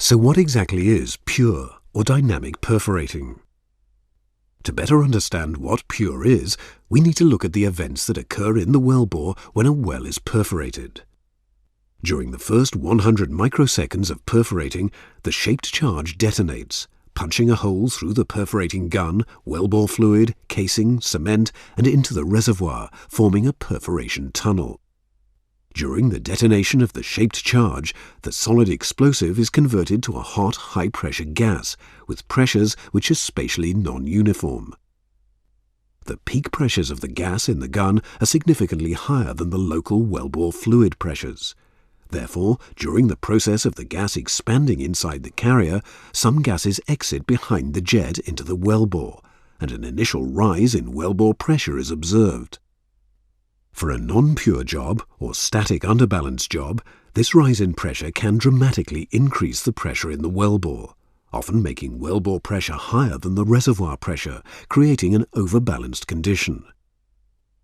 So what exactly is pure or dynamic perforating? To better understand what pure is, we need to look at the events that occur in the wellbore when a well is perforated. During the first 100 microseconds of perforating, the shaped charge detonates, punching a hole through the perforating gun, wellbore fluid, casing, cement, and into the reservoir, forming a perforation tunnel. During the detonation of the shaped charge, the solid explosive is converted to a hot, high-pressure gas, with pressures which are spatially non-uniform. The peak pressures of the gas in the gun are significantly higher than the local wellbore fluid pressures. Therefore, during the process of the gas expanding inside the carrier, some gases exit behind the jet into the wellbore, and an initial rise in wellbore pressure is observed. For a non-pure job, or static underbalance job, this rise in pressure can dramatically increase the pressure in the wellbore, often making wellbore pressure higher than the reservoir pressure, creating an overbalanced condition.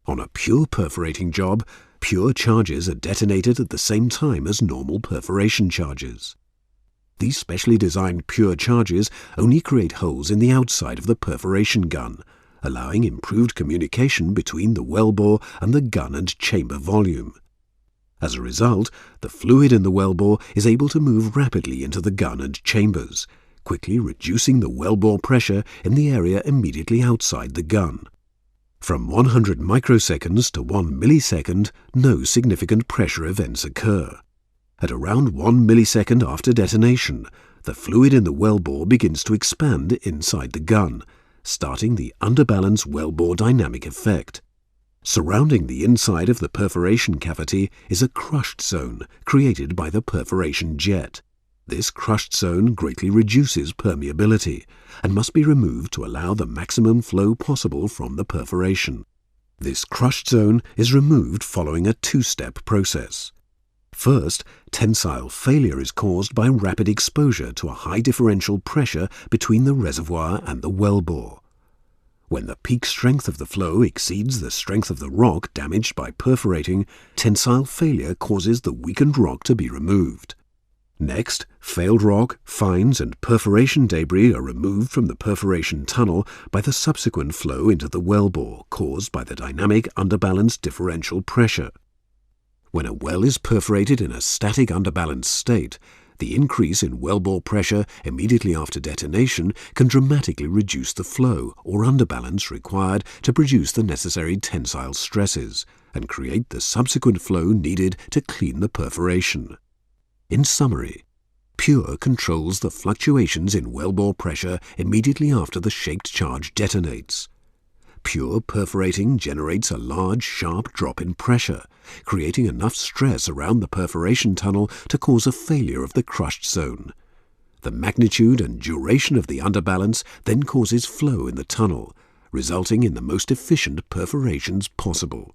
On a pure perforating job, pure charges are detonated at the same time as normal perforation charges. These specially designed pure charges only create holes in the outside of the perforation gun, allowing improved communication between the wellbore and the gun and chamber volume. As a result, the fluid in the wellbore is able to move rapidly into the gun and chambers, quickly reducing the wellbore pressure in the area immediately outside the gun. From 100 microseconds to 1 millisecond, no significant pressure events occur. At around 1 millisecond after detonation, the fluid in the wellbore begins to expand inside the gun, starting the underbalance wellbore dynamic effect. Surrounding the inside of the perforation cavity is a crushed zone created by the perforation jet. This crushed zone greatly reduces permeability and must be removed to allow the maximum flow possible from the perforation. This crushed zone is removed following a two-step process. First, tensile failure is caused by rapid exposure to a high differential pressure between the reservoir and the wellbore. When the peak strength of the flow exceeds the strength of the rock damaged by perforating, tensile failure causes the weakened rock to be removed. Next, failed rock, fines, and perforation debris are removed from the perforation tunnel by the subsequent flow into the wellbore caused by the dynamic underbalance differential pressure. When a well is perforated in a static underbalance state, the increase in wellbore pressure immediately after detonation can dramatically reduce the flow or underbalance required to produce the necessary tensile stresses and create the subsequent flow needed to clean the perforation. In summary, pure controls the fluctuations in wellbore pressure immediately after the shaped charge detonates. Pure perforating generates a large, sharp drop in pressure, creating enough stress around the perforation tunnel to cause a failure of the crushed zone. The magnitude and duration of the underbalance then causes flow in the tunnel, resulting in the most efficient perforations possible.